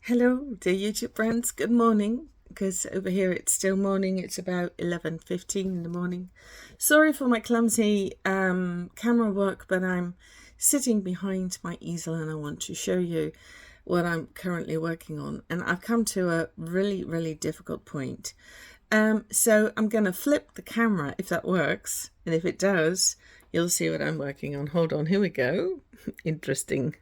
Hello, dear YouTube friends. Good morning, because over here it's still morning. It's about 11:15 in the morning. Sorry for my clumsy camera work, but I'm sitting behind my easel and I want to show you what I'm currently working on. And I've come to a really, really difficult point. So I'm going to flip the camera if that works. And if it does, you'll see what I'm working on. Hold on, here we go. Interesting.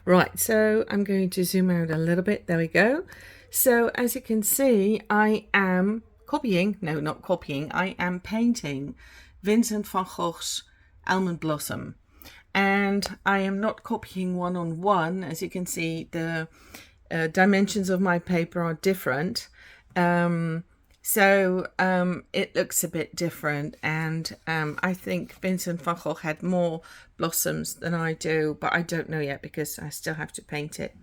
Right, so I'm going to zoom out a little bit. There we go. So as you can see, I am I am painting Vincent van Gogh's Almond Blossom. And I am not copying one-on-one. As you can see, the dimensions of my paper are different. So it looks a bit different, and I think Vincent Van Gogh had more blossoms than I do, but I don't know yet because I still have to paint it.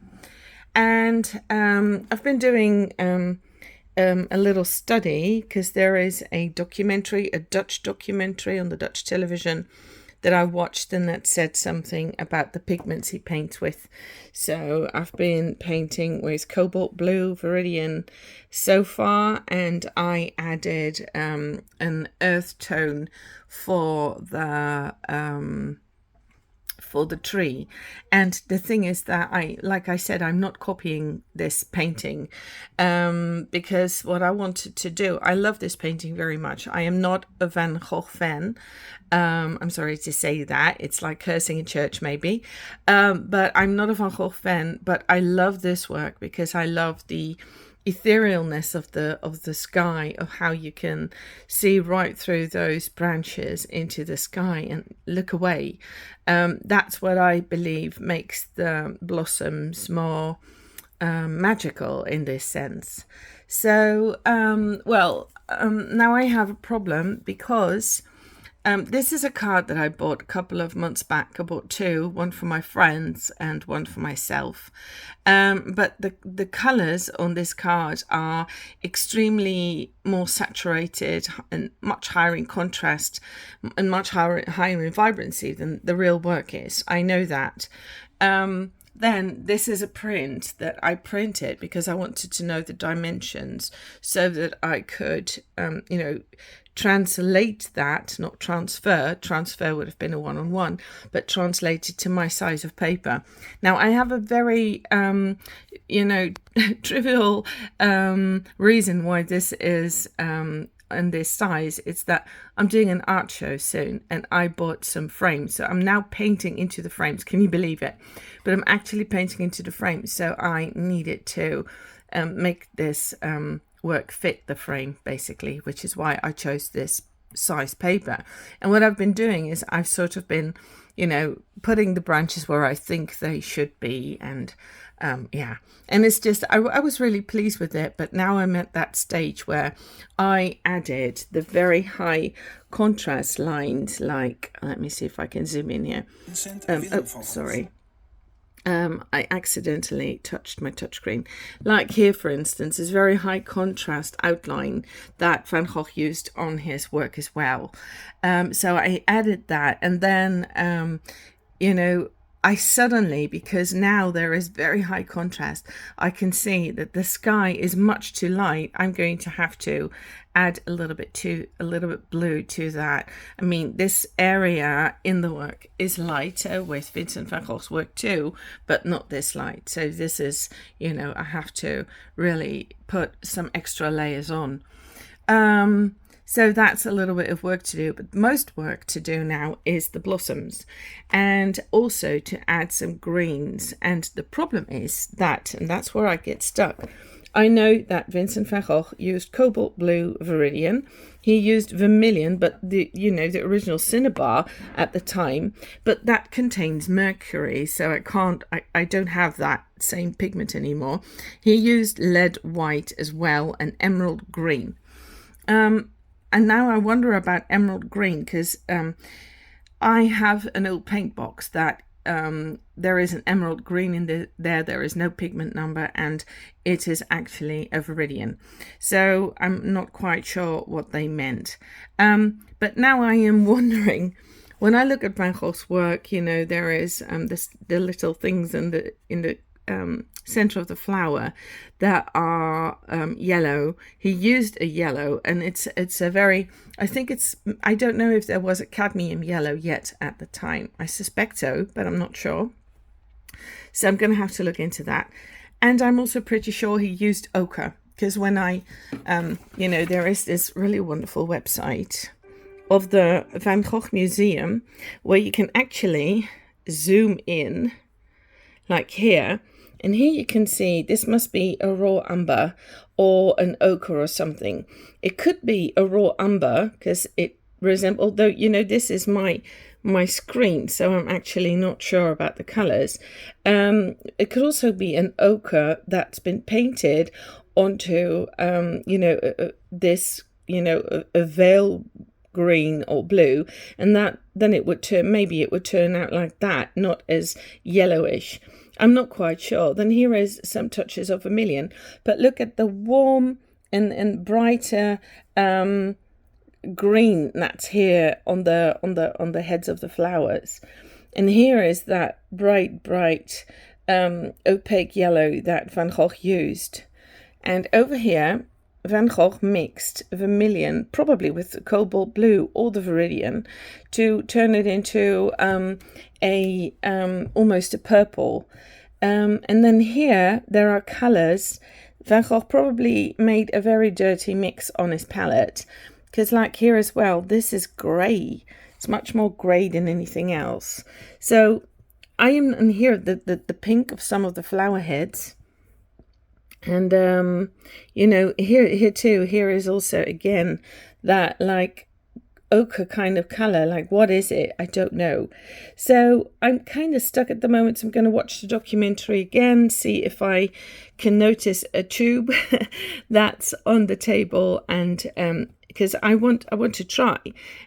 And I've been doing a little study because there is a documentary, a Dutch documentary on the Dutch television that I watched, and that said something about the pigments he paints with. So I've been painting with cobalt blue, Viridian so far, and I added an earth tone for the tree. And the thing is that like I said, I'm not copying this painting because what I wanted to do, I love this painting very much. I am not a Van Gogh fan. I'm sorry to say that. It's like cursing in church maybe. But I'm not a Van Gogh fan, but I love this work because I love the etherealness of the sky, of how you can see right through those branches into the sky and look away. That's what I believe makes the blossoms more magical in this sense. So now I have a problem because this is a card that I bought a couple of months back. I bought two, one for my friends and one for myself. But the colours on this card are extremely more saturated and much higher in contrast and much higher in vibrancy than the real work is. I know that. Then this is a print that I printed because I wanted to know the dimensions so that I could, translate that, not transfer. Transfer would have been a one-on-one, but translate it to my size of paper. Now I have a very, trivial reason why this is and this size. It's that I'm doing an art show soon and I bought some frames, so I'm now painting into the frames. Can you believe it? But I'm actually painting into the frames, so I needed to make this work fit the frame basically, which is why I chose this size paper. And what I've been doing is I've sort of been putting the branches where I think they should be, and and it's just I was really pleased with it. But now I'm at that stage where I added the very high contrast lines, like, let me see if I can zoom in here. Sorry. I accidentally touched my touchscreen. Like here, for instance, is very high contrast outline that Van Gogh used on his work as well. So I added that, and then, I suddenly, because now there is very high contrast, I can see that the sky is much too light. I'm going to have to add a little bit blue to that. I mean, this area in the work is lighter with Vincent van Gogh's work too, but not this light. So this is, I have to really put some extra layers on. So that's a little bit of work to do, but most work to do now is the blossoms and also to add some greens. And the problem is that, and that's where I get stuck, I know that Vincent van Gogh used cobalt blue Viridian. He used vermilion, but the original cinnabar at the time, but that contains mercury, so I don't have that same pigment anymore. He used lead white as well and emerald green. And now I wonder about emerald green because I have an old paint box that there is an emerald green in there is no pigment number, and it is actually a Viridian. So I'm not quite sure what they meant. But now I am wondering, when I look at Van Gogh's work, there is the little things in the center of the flower that are yellow. He used a yellow, and it's a very, I don't know if there was a cadmium yellow yet at the time. I suspect so, but I'm not sure. So I'm going to have to look into that. And I'm also pretty sure he used ochre, because when I, there is this really wonderful website of the Van Gogh Museum where you can actually zoom in, like here. And here you can see this must be a raw umber or an ochre or something. It could be a raw umber because it resembles, although, this is my screen, so I'm actually not sure about the colors. It could also be an ochre that's been painted onto, this, a veil green or blue, and that then it would turn out like that, not as yellowish. I'm not quite sure. Then here is some touches of vermilion, but look at the warm and brighter green that's here on the heads of the flowers, and here is that bright opaque yellow that Van Gogh used. And over here Van Gogh mixed vermilion, probably with the cobalt blue or the viridian, to turn it into almost a purple. And then here there are colors. Van Gogh probably made a very dirty mix on his palette, because like here as well, this is grey. It's much more grey than anything else. So I am in here the pink of some of the flower heads. And, here too, here is also, again, that like ochre kind of color. Like, what is it? I don't know. So I'm kind of stuck at the moment. So I'm going to watch the documentary again, see if I can notice a tube that's on the table. And because I want to try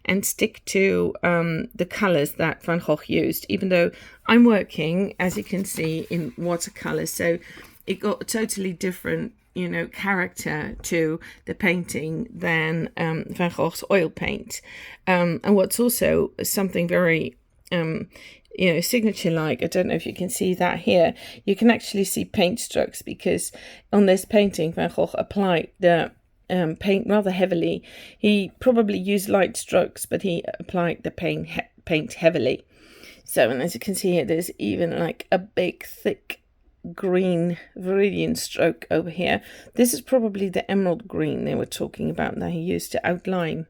and stick to the colors that Van Gogh used, even though I'm working, as you can see, in watercolors. So it got a totally different, character to the painting than Van Gogh's oil paint. And what's also something very, signature-like, I don't know if you can see that here, you can actually see paint strokes, because on this painting, Van Gogh applied the paint rather heavily. He probably used light strokes, but he applied the paint heavily. So, and as you can see here, there's even like a big, thick green viridian stroke over here. This is probably the emerald green they were talking about that he used to outline.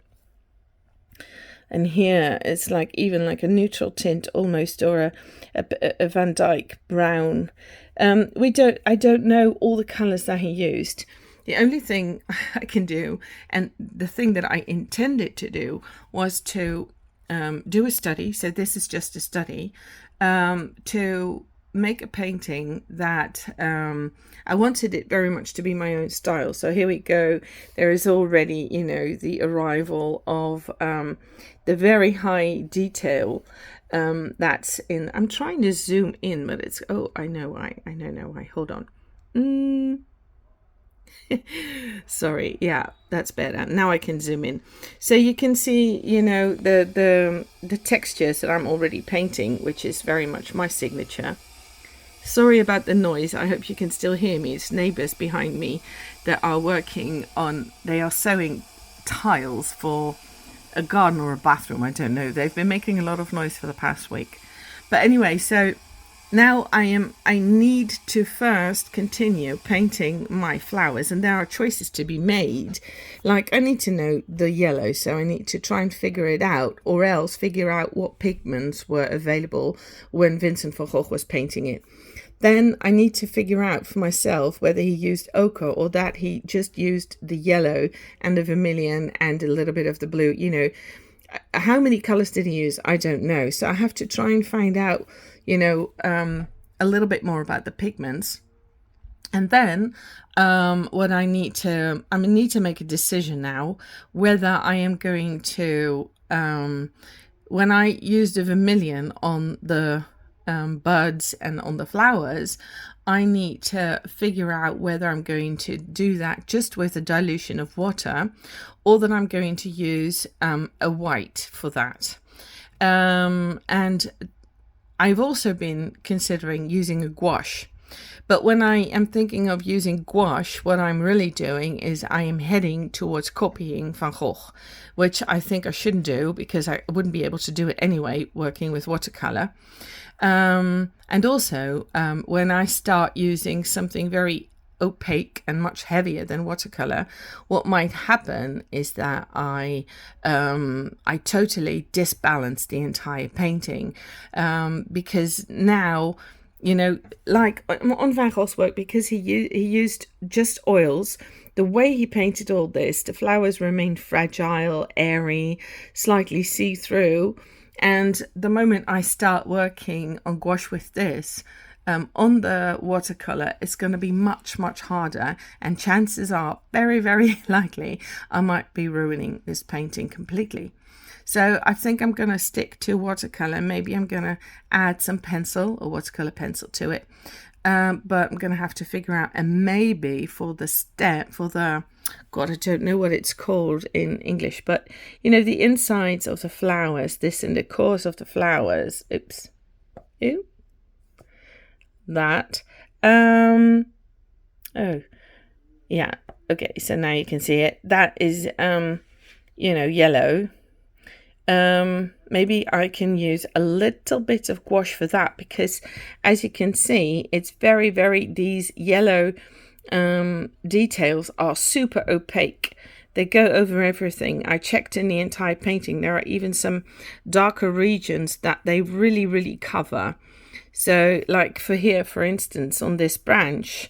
And here it's like even like a neutral tint almost, or a Van Dyck brown. I don't know all the colors that he used. The only thing I can do, and the thing that I intended to do, was to do a study. So this is just a study to make a painting that I wanted it very much to be my own style. So here we go. There is already, the arrival of the very high detail that's in. I'm trying to zoom in, but it's, I know why. Hold on. Sorry. Yeah, that's better. Now I can zoom in. So you can see, the textures that I'm already painting, which is very much my signature. Sorry about the noise. I hope you can still hear me. It's neighbors behind me that are they are sewing tiles for a garden or a bathroom. I don't know. They've been making a lot of noise for the past week. But anyway, so now I need to first continue painting my flowers, and there are choices to be made. Like, I need to know the yellow, so I need to try and figure it out, or else figure out what pigments were available when Vincent Van Gogh was painting it. Then I need to figure out for myself whether he used ochre or that he just used the yellow and the vermilion and a little bit of the blue. How many colors did he use? I don't know. So I have to try and find out, a little bit more about the pigments. And then I need to make a decision now whether I am going to, when I use the vermilion on the buds and on the flowers, I need to figure out whether I'm going to do that just with a dilution of water, or that I'm going to use a white for that. And I've also been considering using a gouache. But when I am thinking of using gouache, what I'm really doing is I am heading towards copying Van Gogh, which I think I shouldn't do because I wouldn't be able to do it anyway working with watercolor. And also, when I start using something very opaque and much heavier than watercolor, what might happen is that I totally disbalance the entire painting, because now, you know, like on Van Gogh's work, because he used just oils. The way he painted all this, the flowers remained fragile, airy, slightly see-through. And the moment I start working on gouache with this, on the watercolor, it's going to be much, much harder. And chances are very, very likely I might be ruining this painting completely. So I think I'm going to stick to watercolor. Maybe I'm going to add some pencil or watercolor pencil to it. But I'm going to have to figure out, and maybe for the God, I don't know what it's called in English, but you know, the insides of the flowers, this in the cores of the flowers. Oops. Ew. That. Oh, yeah. Okay, so now you can see it. That is, you know, yellow. Maybe I can use a little bit of gouache for that, because as you can see, it's very, these yellow details are super opaque. They go over everything. I checked in the entire painting. There are even some darker regions that they really cover. So like for here, for instance, on this branch,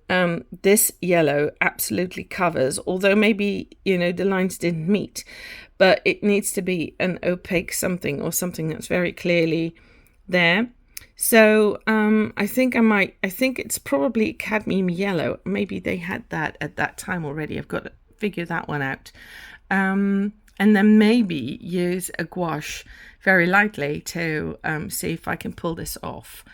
this yellow absolutely covers, although maybe, you know, the lines didn't meet, but it needs to be an opaque something, or something that's very clearly there. So I think it's probably cadmium yellow. Maybe they had that at that time already. I've got to figure that one out. And then maybe use a gouache very lightly to see if I can pull this off.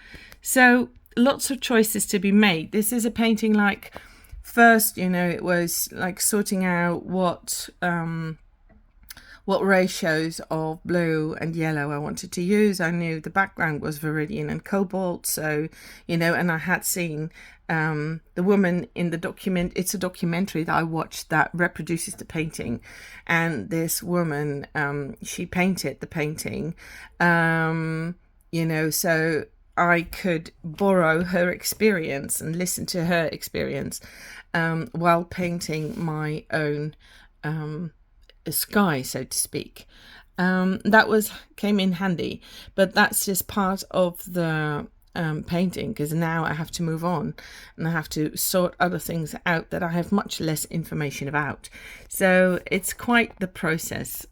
So lots of choices to be made. This is a painting, like, first, you know, it was like sorting out what ratios of blue and yellow I wanted to use. I knew the background was Viridian and Cobalt, so, you know, and I had seen the woman in the document. It's a documentary that I watched that reproduces the painting, and this woman, she painted the painting, you know, so I could borrow her experience and listen to her experience while painting my own sky, so to speak. That came in handy, but that's just part of the painting, because now I have to move on and I have to sort other things out that I have much less information about. So it's quite the process.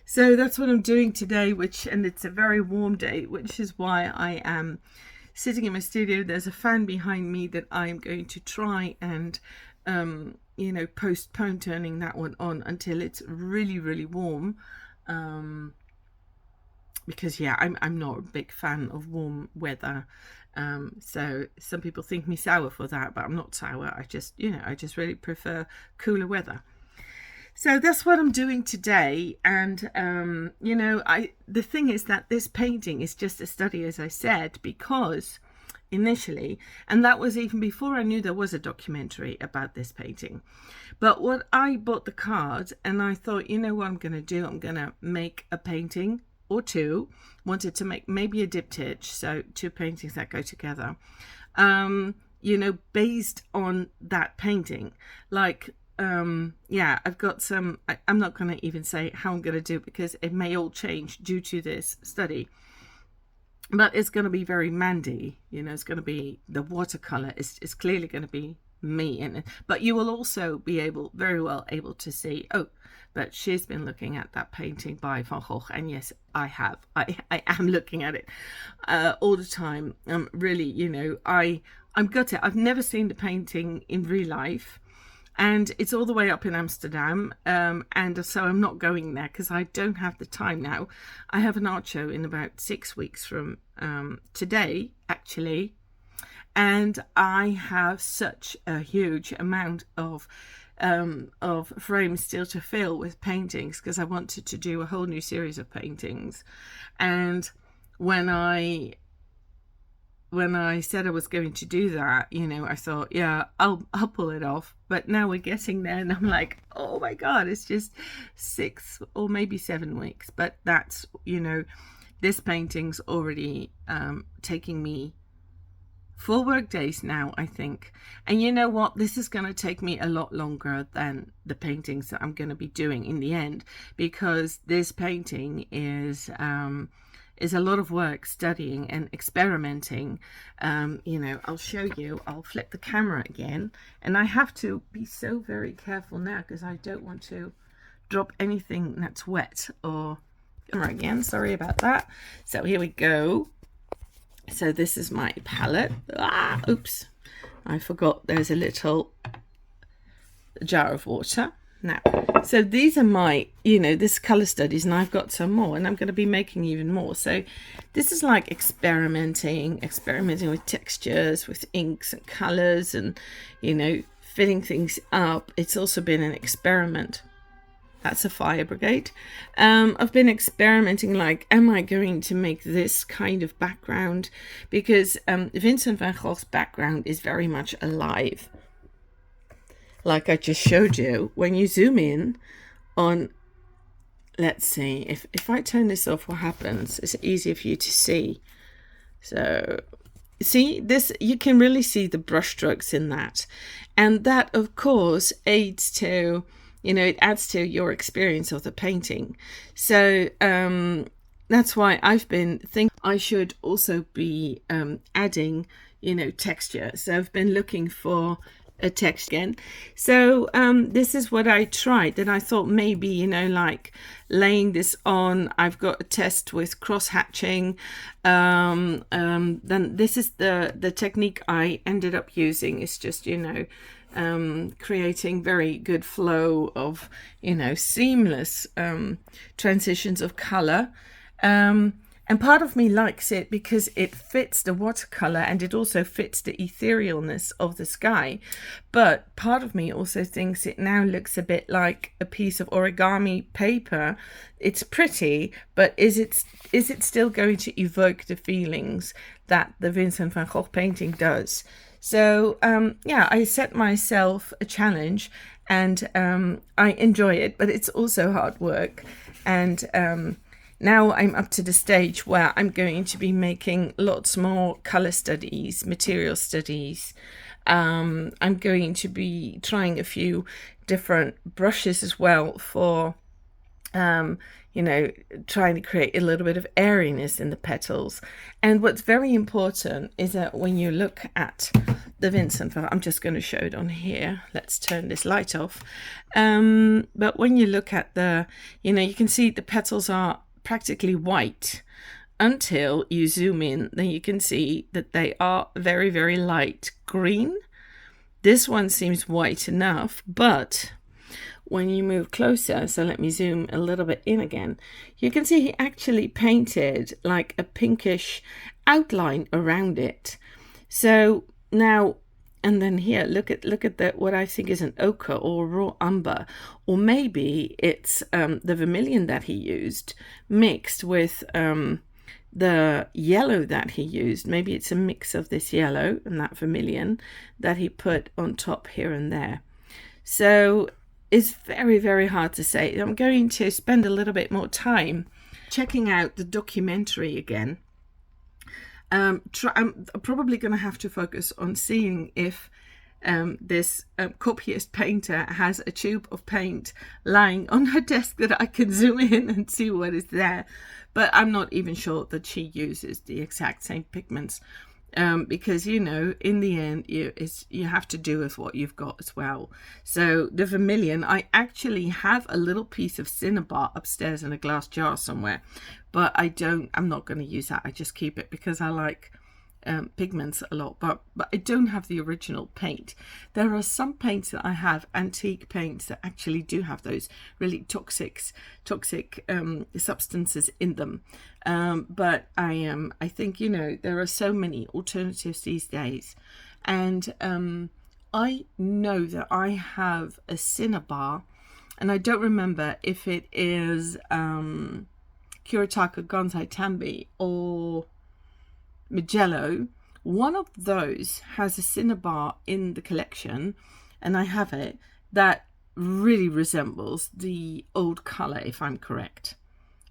So that's what I'm doing today, and it's a very warm day, which is why I am sitting in my studio. There's a fan behind me that I'm going to try and you know, postpone turning that one on until it's really warm, because yeah, I'm not a big fan of warm weather. So some people think me sour for that, but I'm not sour. I just really prefer cooler weather. So that's what I'm doing today. And you know, the thing is that this painting is just a study, as I said, because initially, and that was even before I knew there was a documentary about this painting. But what I bought the card, and I thought, you know what I'm going to do? I'm going to make a painting or two. Wanted to make maybe a diptych, so two paintings that go together, you know, based on that painting. Like, yeah, I've got some, I'm not going to even say how I'm going to do it, because it may all change due to this study. But it's going to be very Mandy, you know, it's going to be the watercolor is clearly going to be me in it. But you will also be very well able to see, oh, but she's been looking at that painting by Van Gogh. And yes, I have. I am looking at it all the time. Really, you know, I'm gutted. I've never seen the painting in real life. And it's all the way up in Amsterdam, and so I'm not going there because I don't have the time now. I have an art show in about 6 weeks from today, actually, and I have such a huge amount of frames still to fill with paintings, because I wanted to do a whole new series of paintings. And when I when I said I was going to do that, you know, I thought, yeah, I'll pull it off. But now we're getting there, and I'm like, oh my God, it's just 6 or maybe 7 weeks. But that's, you know, this painting's already taking me 4 work days now, I think. And you know what? This is going to take me a lot longer than the paintings that I'm going to be doing in the end, because this painting is a lot of work, studying and experimenting. You know, I'll show you. I'll flip the camera again, and I have to be so very careful now because I don't want to drop anything that's wet. Or camera again, sorry about that. So here we go. So this is my palette. Oops, I forgot there's a little jar of water. Now, so these are my, you know, this color studies, and I've got some more, and I'm going to be making even more. So this is like experimenting with textures, with inks and colors, and, you know, filling things up. It's also been an experiment. That's a fire brigade. I've been experimenting, like, am I going to make this kind of background? Because Vincent Van Gogh's background is very much alive. Like I just showed you, when you zoom in on, let's see, if I turn this off, what happens? It's easier for you to see. So see this, you can really see the brush strokes in that. And that, of course, aids to, you know, it adds to your experience of the painting. So that's why I've been thinking I should also be adding, you know, texture. So I've been looking for a text again. So this is what I tried, and I thought maybe, you know, like laying this on. I've got a test with cross hatching. Then this is the technique I ended up using. It's just, you know, creating very good flow of, you know, seamless transitions of color. And part of me likes it because it fits the watercolor, and it also fits the etherealness of the sky. But part of me also thinks it now looks a bit like a piece of origami paper. It's pretty, but is it still going to evoke the feelings that the Vincent van Gogh painting does? So yeah, I set myself a challenge, and I enjoy it, but it's also hard work. And now I'm up to the stage where I'm going to be making lots more color studies, material studies. I'm going to be trying a few different brushes as well for, you know, trying to create a little bit of airiness in the petals. And what's very important is that when you look at the Vincent, I'm just going to show it on here. Let's turn this light off. But when you look at the, you know, you can see the petals are practically white until you zoom in. Then you can see that they are very, very light green. This one seems white enough, but when you move closer, so let me zoom a little bit in again, you can see he actually painted like a pinkish outline around it. So now, and then here, look at the what I think is an ochre or raw umber, or maybe it's the vermilion that he used mixed with the yellow that he used. Maybe it's a mix of this yellow and that vermilion that he put on top here and there. So it's very, very hard to say. I'm going to spend a little bit more time checking out the documentary again. I'm probably going to have to focus on seeing if this copyist painter has a tube of paint lying on her desk that I can zoom in and see what is there. But I'm not even sure that she uses the exact same pigments, because, you know, in the end, you have to do with what you've got as well. So the vermilion, I actually have a little piece of cinnabar upstairs in a glass jar somewhere, but I'm not going to use that. I just keep it because I like pigments a lot, but I don't have the original paint. There are some paints that I have, antique paints, that actually do have those really toxic substances in them. But I think, you know, there are so many alternatives these days, and I know that I have a cinnabar, and I don't remember if it is Kuretake Gonzai Tambi or Mugello, One of those has a cinnabar in the collection, and I have it, that really resembles the old color, if I'm correct.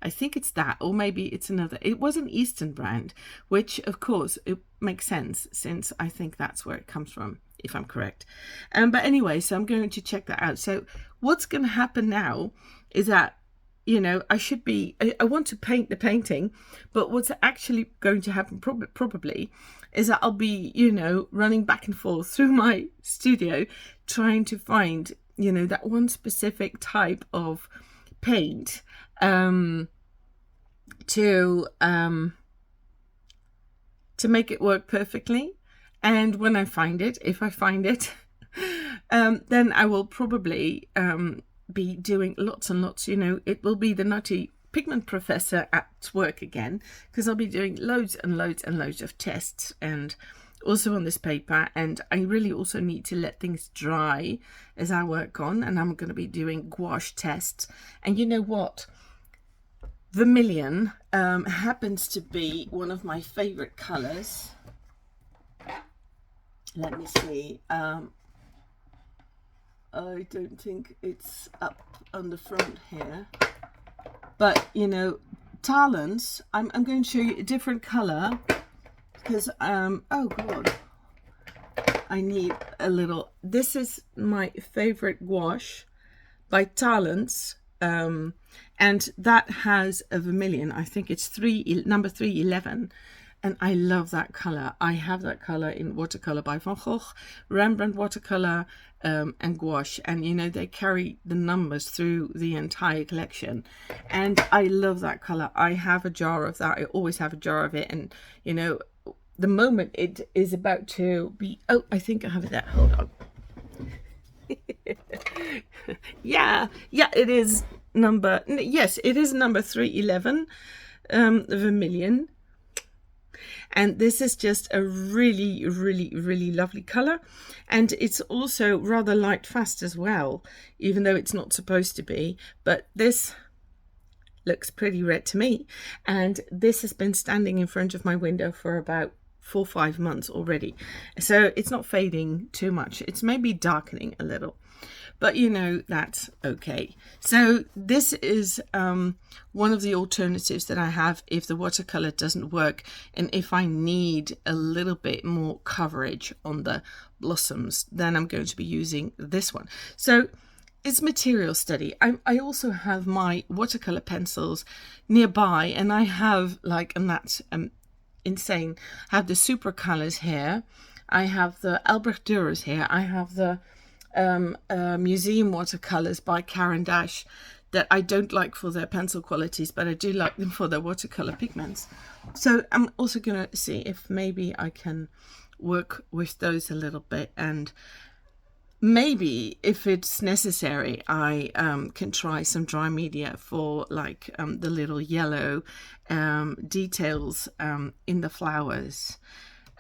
I think it's that, or maybe it's another. It was an Eastern brand, which of course it makes sense since I think that's where it comes from, if I'm correct. But anyway, so I'm going to check that out. So what's going to happen now is that, you know, I want to paint the painting, but what's actually going to happen probably is that I'll be, you know, running back and forth through my studio trying to find, you know, that one specific type of paint to make it work perfectly. And when I find it, if I find it, then I will probably be doing lots and lots, you know, it will be the nutty pigment professor at work again, because I'll be doing loads and loads and loads of tests, and also on this paper. And I really also need to let things dry as I work on, and I'm going to be doing gouache tests. And you know what? Vermilion happens to be one of my favorite colors. Let me see. I don't think it's up on the front here, but you know, Talents, I'm going to show you a different color because oh god, I need a little. This is my favorite gouache by Talents, and that has a vermilion. I think it's number 311. And I love that color. I have that color in watercolor by Van Gogh, Rembrandt watercolor, and gouache. And, you know, they carry the numbers through the entire collection. And I love that color. I have a jar of that. I always have a jar of it. And, you know, the moment it is about to be... Oh, I think I have it there. Hold on. yeah, it is number... Yes, it is number 311, vermilion. And this is just a really, really, really lovely color. And it's also rather light fast as well, even though it's not supposed to be. But this looks pretty red to me. And this has been standing in front of my window for about 4 or 5 months already. So it's not fading too much. It's maybe darkening a little. But you know, that's okay. So this is one of the alternatives that I have if the watercolor doesn't work and if I need a little bit more coverage on the blossoms, then I'm going to be using this one. So it's material study. I also have my watercolor pencils nearby, and I have and that's insane. I have the super colors here. I have the Albrecht Dürers here. I have the museum watercolors by Caran d'Ache that I don't like for their pencil qualities, but I do like them for their watercolor pigments. So I'm also going to see if maybe I can work with those a little bit, and maybe if it's necessary I can try some dry media for the little yellow details in the flowers.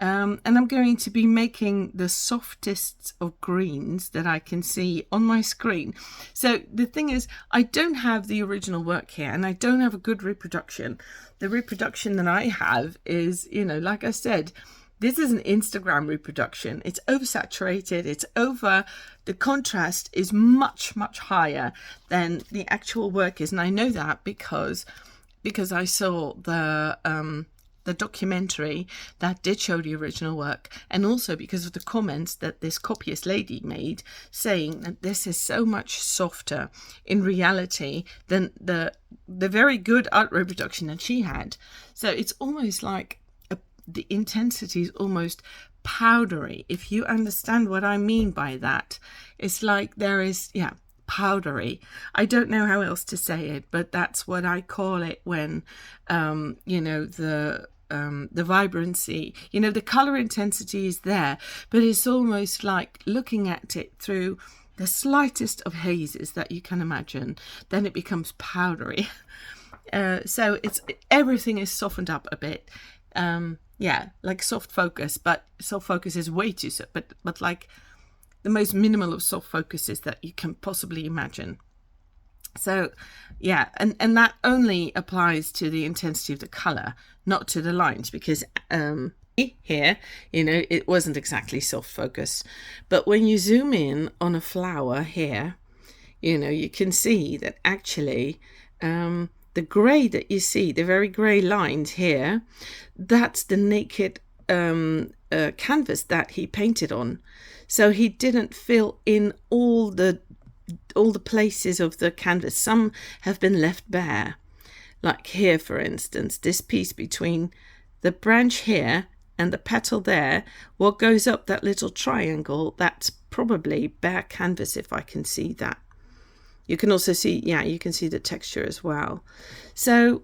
And I'm going to be making the softest of greens that I can see on my screen. So the thing is, I don't have the original work here, and I don't have a good reproduction. The reproduction that I have is, you know, like I said, this is an Instagram reproduction. It's oversaturated. It's over. The contrast is much, much higher than the actual work is. And I know that because I saw the documentary that did show the original work, and also because of the comments that this copyist lady made saying that this is so much softer in reality than the very good art reproduction that she had. So it's almost like the intensity is almost powdery, if you understand what I mean by that. It's like there is, powdery. I don't know how else to say it, but that's what I call it when you know, the vibrancy, you know, the color intensity is there, but it's almost like looking at it through the slightest of hazes that you can imagine, then it becomes powdery. So everything is softened up a bit. Like soft focus, but soft focus is way too soft, but like the most minimal of soft focuses that you can possibly imagine. So and that only applies to the intensity of the color, not to the lines, because here, it wasn't exactly soft focus, but when you zoom in on a flower here, you can see that actually the grey that you see, the very grey lines here, that's the naked canvas that he painted on. So he didn't fill in all the places of the canvas. Some have been left bare, like here, for instance, this piece between the branch here and the petal there, what goes up that little triangle, that's probably bare canvas, if I can see that. You can also see, you can see the texture as well. So,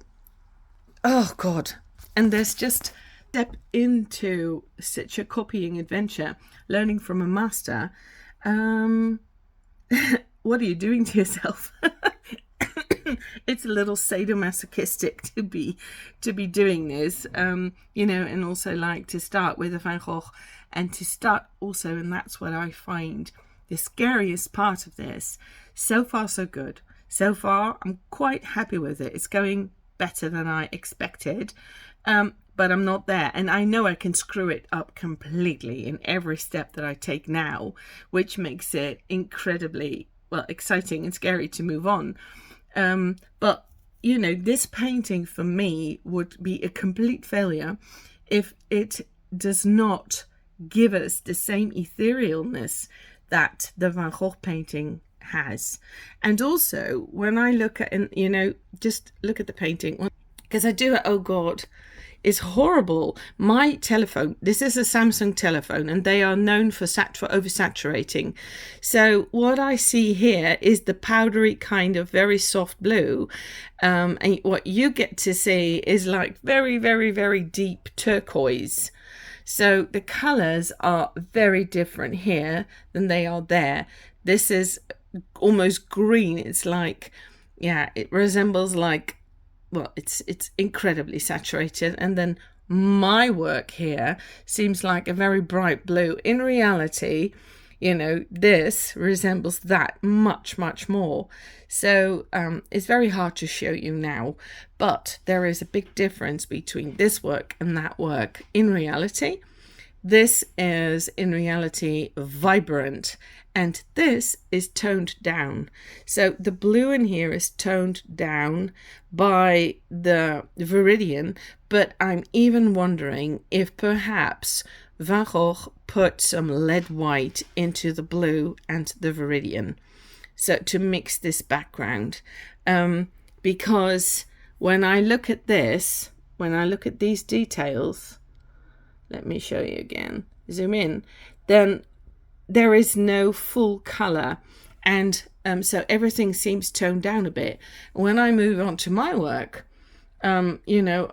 oh God. And there's just step into such a copying adventure, learning from a master. What are you doing to yourself? It's a little sadomasochistic to be doing this, and also like to start with a Van Gogh and to start also, and that's what I find the scariest part of this. So far, so good. So far, I'm quite happy with it. It's going better than I expected, but I'm not there. And I know I can screw it up completely in every step that I take now, which makes it incredibly, exciting and scary to move on. But, this painting for me would be a complete failure if it does not give us the same etherealness that the Van Gogh painting has. And also, when I look at, just look at the painting, because I do it, oh God, it's horrible. My telephone, this is a Samsung telephone, and they are known for oversaturating. So what I see here is the powdery kind of very soft blue. And what you get to see is like very, very, very deep turquoise. So the colors are very different here than they are there. This is almost green. It's like, it resembles like, it's incredibly saturated. And then my work here seems like a very bright blue. In reality, this resembles that much, much more. So it's very hard to show you now, but there is a big difference between this work and that work. In reality, this is in reality vibrant, and this is toned down. So the blue in here is toned down by the Viridian, but I'm even wondering if perhaps Van Gogh put some lead white into the blue and the Viridian, so to mix this background. Because when I look at this, when I look at these details, let me show you again, zoom in, then there is no full color, and so everything seems toned down a bit. When I move on to my work, you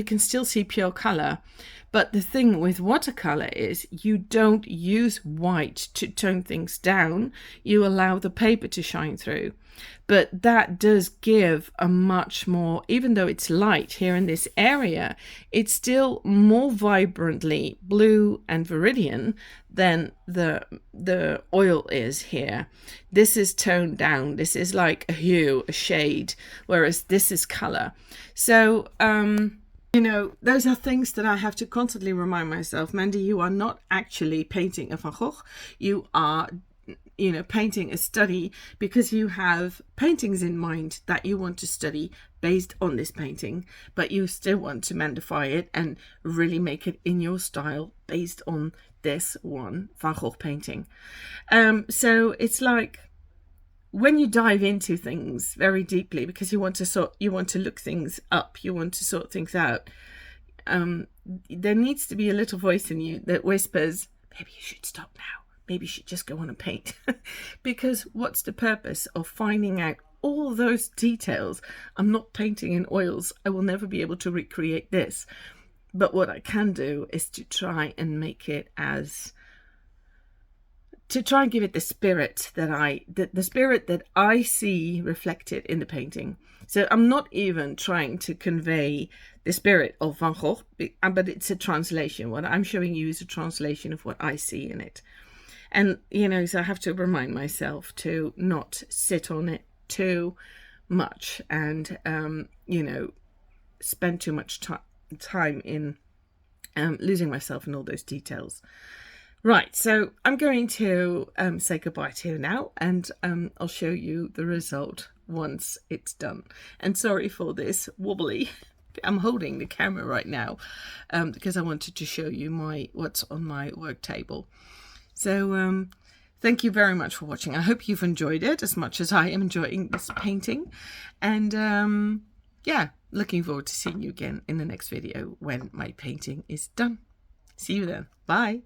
can still see pure color, but the thing with watercolor is you don't use white to tone things down. You allow the paper to shine through, but that does give a much more, even though it's light here in this area, it's still more vibrantly blue and Viridian than the oil is here. This is toned down. This is like a hue, a shade, whereas this is color. So, those are things that I have to constantly remind myself. Mandy, you are not actually painting a Van Gogh. You are, painting a study because you have paintings in mind that you want to study based on this painting, but you still want to magnify it and really make it in your style based on this one Van Gogh painting. So it's like when you dive into things very deeply because you want to look things up, you want to sort things out, there needs to be a little voice in you that whispers, maybe you should stop now. Maybe you should just go on and paint. Because what's the purpose of finding out all those details? I'm not painting in oils. I will never be able to recreate this. But what I can do is to try and make it to try and give it the spirit that I see reflected in the painting. So I'm not even trying to convey the spirit of Van Gogh, but it's a translation. What I'm showing you is a translation of what I see in it. And, so I have to remind myself to not sit on it too much and, spend too much time in losing myself in all those details. Right, so I'm going to say goodbye to you now, and I'll show you the result once it's done. And sorry for this wobbly. I'm holding the camera right now because I wanted to show you what's on my work table. So thank you very much for watching. I hope you've enjoyed it as much as I am enjoying this painting. And yeah, looking forward to seeing you again in the next video when my painting is done. See you then. Bye.